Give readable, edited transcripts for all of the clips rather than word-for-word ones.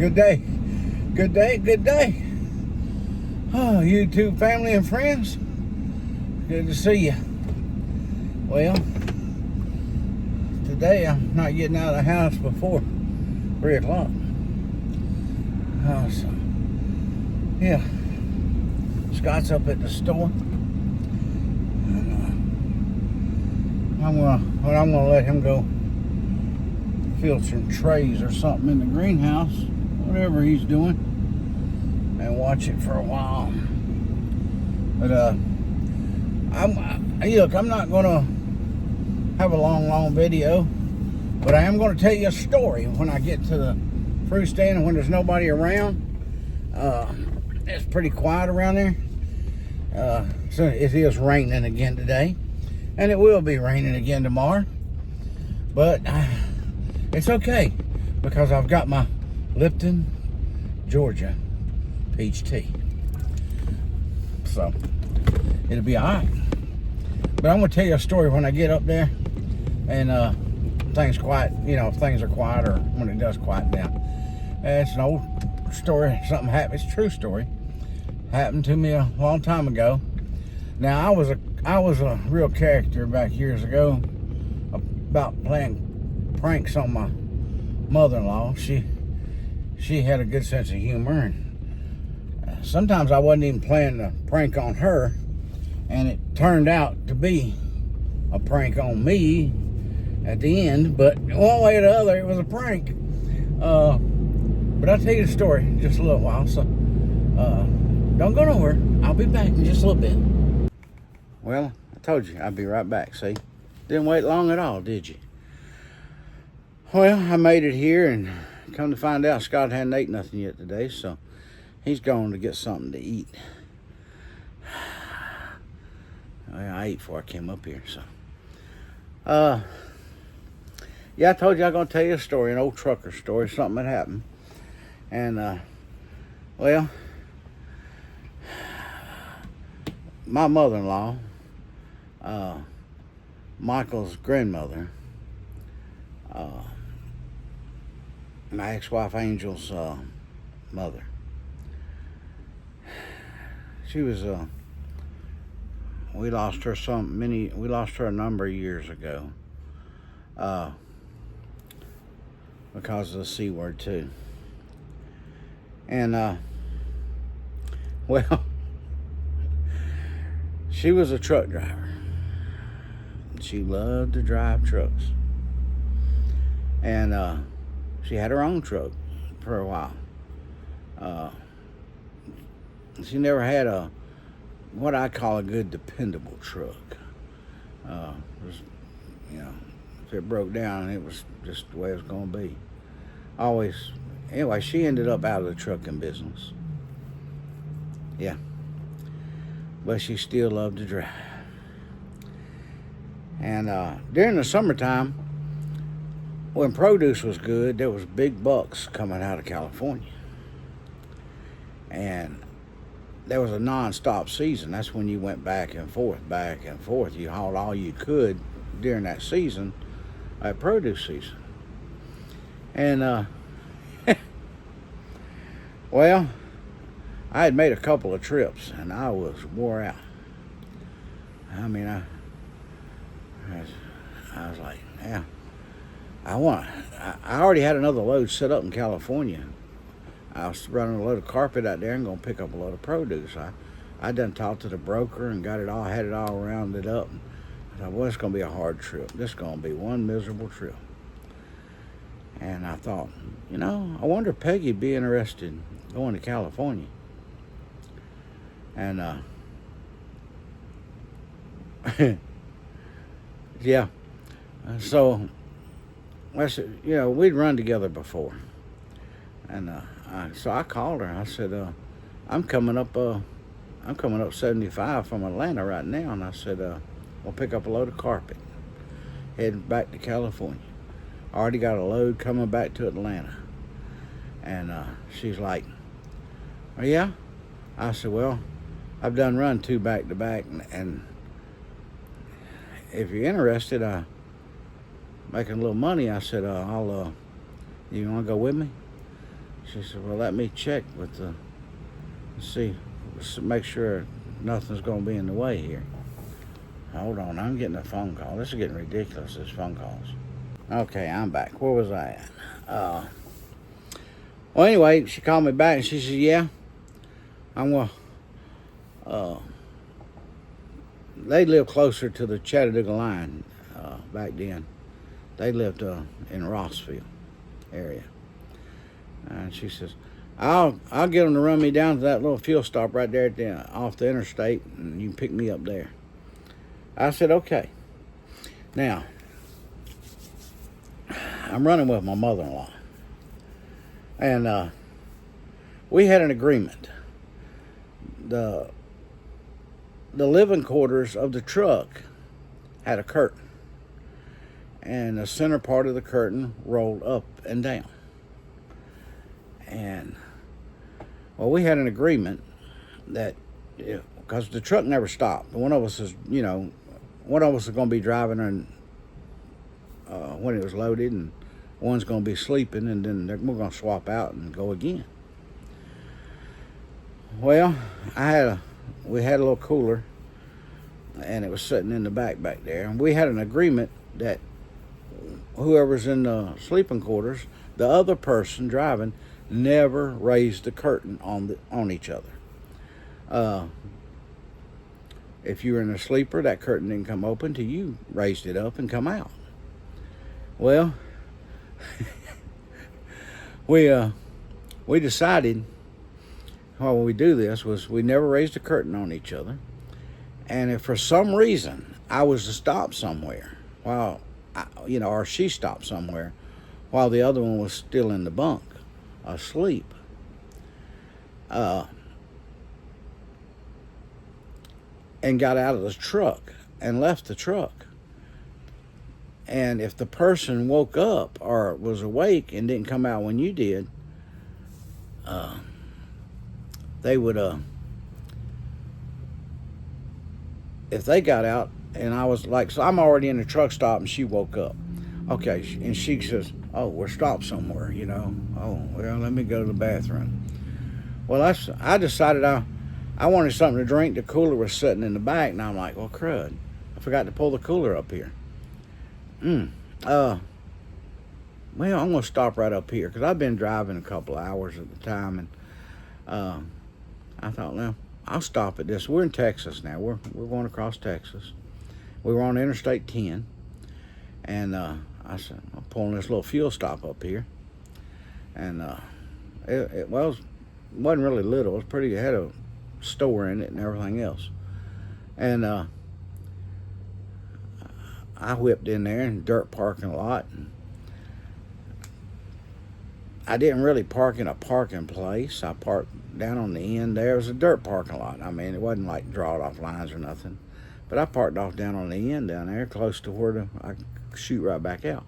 Good day. Good day. Good day. Oh, YouTube family and friends. Good to see you. Well, today I'm not getting out of the house before 3 o'clock. So, yeah. Scott's up at the store. And, I'm gonna let him go fill some trays or something in the greenhouse, whatever he's doing, and watch it for a while. But I'm not gonna have a long video, but I am gonna tell you a story when I get to the fruit stand and when there's nobody around. It's pretty quiet around there. So it is raining again today, and it will be raining again tomorrow, but it's okay because I've got my Lipton, Georgia peach tea, so it'll be all right. But I'm gonna tell you a story when I get up there and things quiet, if things are quiet or when it does quiet down. It's an old story, something happened. It's a true story. Happened to me a long time ago. Now I was a real character back years ago about playing pranks on my mother-in-law. She had a good sense of humor, and sometimes I wasn't even planning a prank on her, and it turned out to be a prank on me at the end. But one way or the other, it was a prank. But I'll tell you the story in just a little while. So don't go nowhere. I'll be back in just a little bit. Well, I told you I'd be right back. See, didn't wait long at all, did you? Well, I made it here, and come to find out, Scott hadn't ate nothing yet today, so he's going to get something to eat. Well, I ate before I came up here, so. Yeah, I told you I'm going to tell you a story, an old trucker story, something that happened. And, well, my mother-in-law, Michael's grandmother, my ex-wife Angel's mother. She was we lost her a number of years ago because of the C word too. And well, she was a truck driver. She loved to drive trucks. And she had her own truck for a while. She never had what I call a good dependable truck. If it broke down, it was just the way it was going to be. Anyway, she ended up out of the trucking business. Yeah. But she still loved to drive. And during the summertime, when produce was good, there was big bucks coming out of California. And there was a non-stop season. That's when you went back and forth. You hauled all you could during that season, at produce season. And, well, I had made a couple of trips, and I was wore out. I mean, I was like, yeah. I already had another load set up in California. I was running a load of carpet out there and going to pick up a load of produce. I done talked to the broker and had it all rounded up. I thought, well, it's going to be a hard trip. This is going to be one miserable trip. And I thought, I wonder if Peggy'd be interested in going to California. And, yeah. So, I said, we'd run together before. And so I called her. I said, I'm coming up 75 from Atlanta right now. And I said, we'll pick up a load of carpet, heading back to California. I already got a load coming back to Atlanta. And she's like, oh, yeah? I said, well, I've done run 2 back-to-back. And if you're interested, making a little money, I said, you want to go with me? She said, well, let me check with the, see, make sure nothing's going to be in the way here. Hold on, I'm getting a phone call. This is getting ridiculous, these phone calls. Okay, I'm back. Where was I at? Well, anyway, she called me back and she said, yeah, I'm going to, they lived closer to the Chattanooga line back then. They lived in Rossville area. And she says, I'll get them to run me down to that little fuel stop right there at off the interstate, and you can pick me up there. I said, okay. Now, I'm running with my mother-in-law. And we had an agreement. The living quarters of the truck had a curtain. And the center part of the curtain rolled up and down. And, well, we had an agreement that, because the truck never stopped. One of us is, one of us is going to be driving and when it was loaded, and one's going to be sleeping, and then we're going to swap out and go again. Well, we had a little cooler, and it was sitting in the back there, and we had an agreement that whoever's in the sleeping quarters, the other person driving, never raised the curtain on each other. If you were in a sleeper, that curtain didn't come open till you raised it up and come out. Well, we decided while we do this was we never raised a curtain on each other, and if for some reason I was to stop somewhere while or she stopped somewhere while the other one was still in the bunk asleep, and got out of the truck and left the truck, and if the person woke up or was awake and didn't come out when you did, they would if they got out and I was like, so I'm already in the truck stop and she woke up, okay, and she says, oh, we're stopped somewhere, oh, well, let me go to the bathroom. Well, I decided I wanted something to drink. The cooler was sitting in the back, and I'm like, well, crud, I forgot to pull the cooler up here. Well, I'm going to stop right up here, because I've been driving a couple of hours at the time, and I thought, well, I'll stop at this. We're in Texas now. We're going across Texas. We were on Interstate 10, and I said, I'm pulling this little fuel stop up here, and it wasn't really little. It was pretty. It had a store in it and everything else, and I whipped in there in dirt parking lot. And I didn't really park in a parking place. I parked down on the end there. It was a dirt parking lot. I mean, it wasn't like drawed off lines or nothing. But I parked off down on the end down there, close to where I could shoot right back out.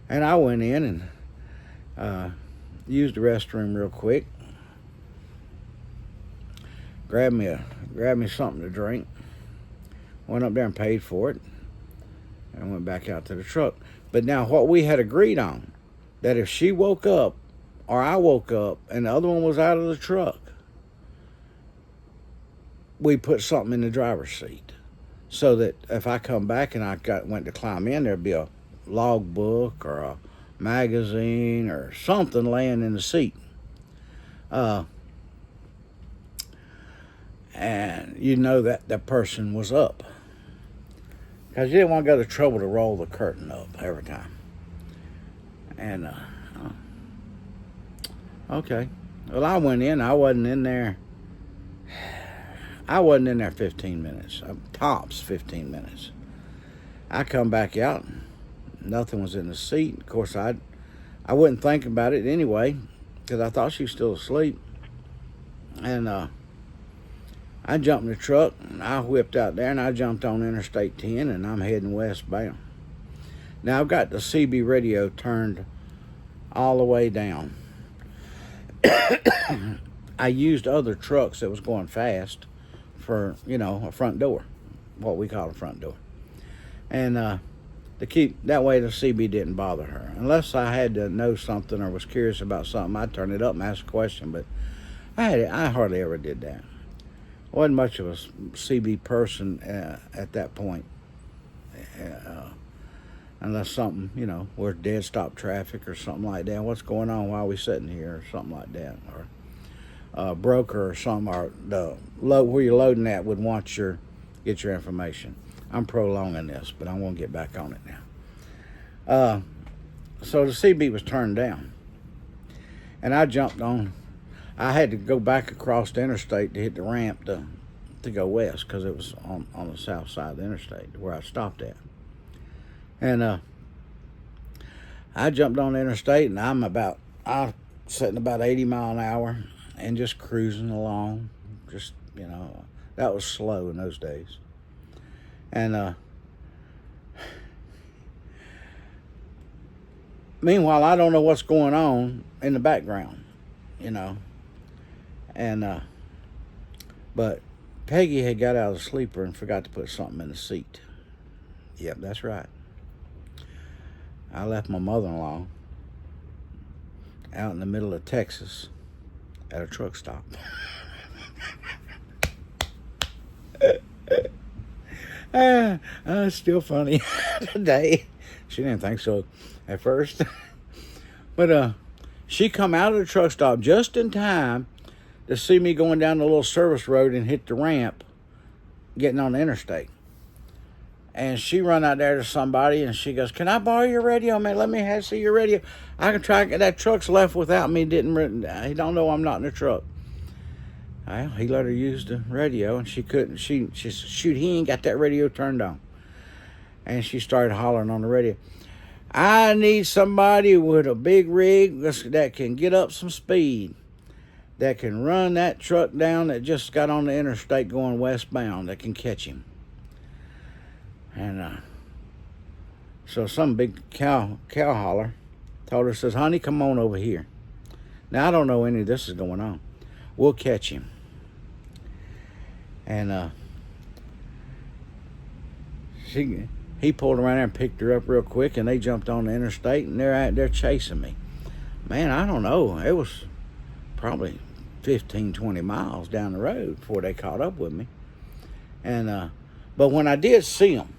And I went in and used the restroom real quick. Grabbed me something to drink. Went up there and paid for it. And went back out to the truck. But now what we had agreed on, that if she woke up or I woke up and the other one was out of the truck, we put something in the driver's seat, so that if I come back and I went to climb in, there'd be a log book or a magazine or something laying in the seat. And you know that the person was up, because you didn't want to go to trouble to roll the curtain up every time. And okay, well, I went in. I wasn't in there 15 minutes, tops 15 minutes. I come back out, and nothing was in the seat. Of course, I wouldn't think about it anyway, because I thought she was still asleep. And I jumped in the truck, and I whipped out there, and I jumped on Interstate 10, and I'm heading westbound. Now, I've got the CB radio turned all the way down. I used other trucks that was going fast for, a front door, what we call a front door. And to keep that way the CB didn't bother her. Unless I had to know something or was curious about something, I'd turn it up and ask a question. But I hardly ever did that. I wasn't much of a CB person at that point. Unless something, we're dead stop traffic or something like that. What's going on while we sitting here or something like that. Or broker or something, or where you're loading at would want get your information. I'm prolonging this, but I'm going to get back on it now. So the CB was turned down. And I jumped on. I had to go back across the interstate to hit the ramp to go west, because it was on the south side of the interstate where I stopped at. And I jumped on the interstate, and I'm sitting about 80 mile an hour and just cruising along. Just, that was slow in those days. And meanwhile, I don't know what's going on in the background, And but Peggy had got out of the sleeper and forgot to put something in the seat. Yep, that's right. I left my mother-in-law out in the middle of Texas at a truck stop. It's still funny today. She didn't think so at first. But she come out of the truck stop just in time to see me going down the little service road and hit the ramp, getting on the interstate. And she run out there to somebody, and she goes, "Can I borrow your radio, man? Let me see your radio. I can try. That truck's left without me. He don't know I'm not in the truck." Well, he let her use the radio, and she couldn't. She said, "Shoot, he ain't got that radio turned on." And she started hollering on the radio, "I need somebody with a big rig that can get up some speed, that can run that truck down that just got on the interstate going westbound, that can catch him." And so some big cow holler told her, says, "Honey, come on over here." Now, I don't know any of this is going on. We'll catch him. And he pulled around there and picked her up real quick, and they jumped on the interstate, and they're chasing me. Man, I don't know. It was probably 15, 20 miles down the road before they caught up with me. And but when I did see them,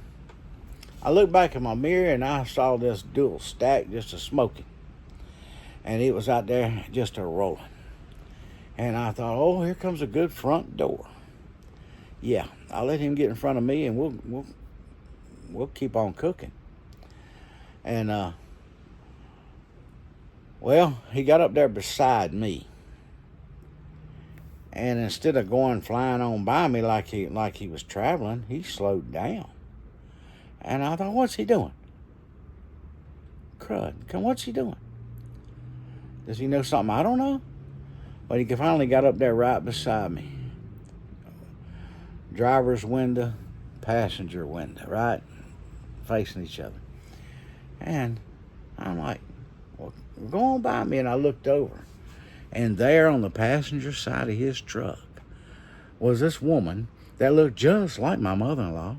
I looked back in my mirror, and I saw this dual stack just a smoking. And it was out there just a rolling. And I thought, oh, here comes a good front door. Yeah, I'll let him get in front of me, and we'll keep on cooking. And well, he got up there beside me, and instead of going flying on by me like he was traveling, he slowed down. And I thought, what's he doing? Crud, what's he doing? Does he know something I don't know? But he finally got up there right beside me. Driver's window, passenger window, right? Facing each other. And I'm like, well, go on by me. And I looked over. And there on the passenger side of his truck was this woman that looked just like my mother-in-law.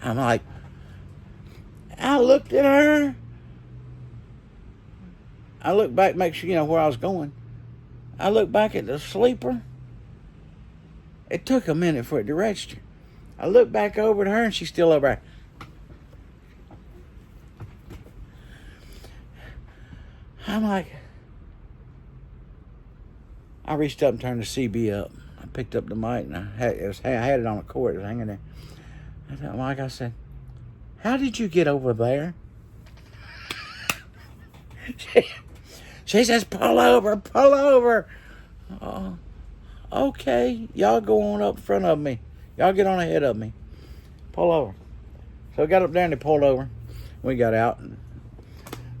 I'm like, I looked at her. I looked back, make sure where I was going. I looked back at the sleeper. It took a minute for it to register. I looked back over at her, and she's still over there. I'm like, I reached up and turned the CB up. I picked up the mic, and I had it on a cord. It was hanging there. I thought, Mike, I said, "How did you get over there?" She says, pull over. Oh, okay, y'all go on up in front of me. Y'all get on ahead of me. Pull over. So I got up there, and they pulled over. We got out, and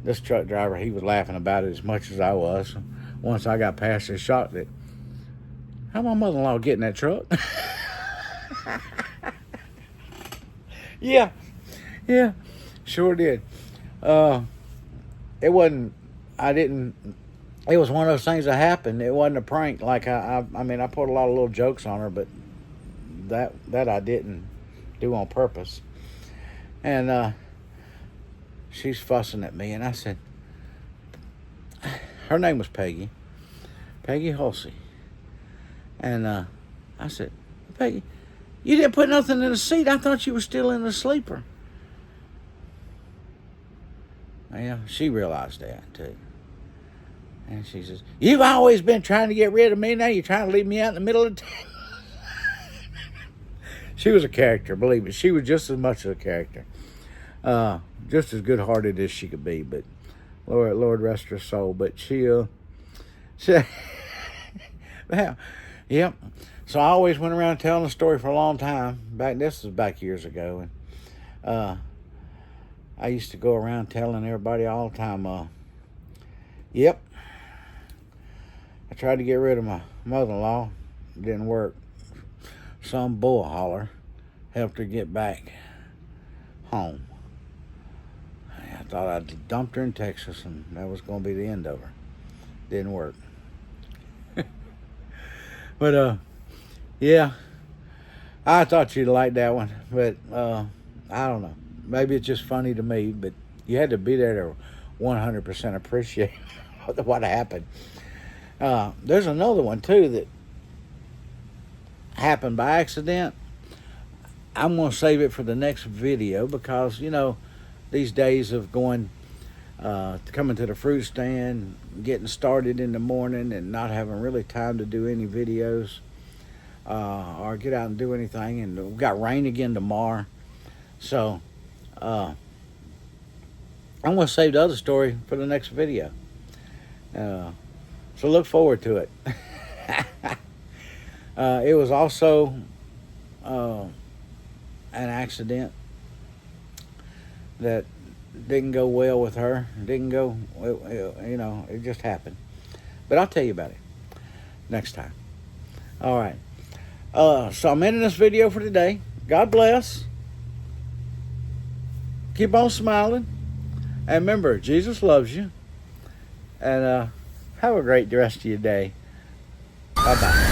this truck driver, he was laughing about it as much as I was. Once I got past this, shocked that, how my mother-in-law get in that truck? Yeah, sure did. It wasn't, I didn't it was one of those things that happened. It wasn't a prank. Like I mean, I put a lot of little jokes on her, but that I didn't do on purpose. And she's fussing at me, and I said, her name was Peggy Hulsey, and I said, Peggy, you didn't put nothing in the seat. I thought you were still in the sleeper. Yeah, she realized that too. And she says, you've always been trying to get rid of me. Now you're trying to leave me out in the middle of town. She was a character, believe me. She was just as much of a character. Just as good-hearted as she could be. But Lord rest her soul. But she well, yep. So I always went around telling the story for a long time. This was back years ago. And I used to go around telling everybody all the time, yep, I tried to get rid of my mother-in-law. It didn't work. Some bull holler helped her get back home. I thought I'd dumped her in Texas, and that was going to be the end of her. Didn't work. But, yeah, I thought you'd like that one. But, I don't know. Maybe it's just funny to me, but you had to be there to 100% appreciate what happened. There's another one, too, that happened by accident. I'm going to save it for the next video because, you know, these days of coming to the fruit stand, getting started in the morning and not having really time to do any videos or get out and do anything. And we've got rain again tomorrow. So I'm going to save the other story for the next video. So look forward to it. It was also an accident that didn't go well with her. Didn't go, you know, it just happened. But I'll tell you about it next time. All right. So I'm ending this video for today. God bless. Keep on smiling. And remember, Jesus loves you. And have a great rest of your day. Bye-bye.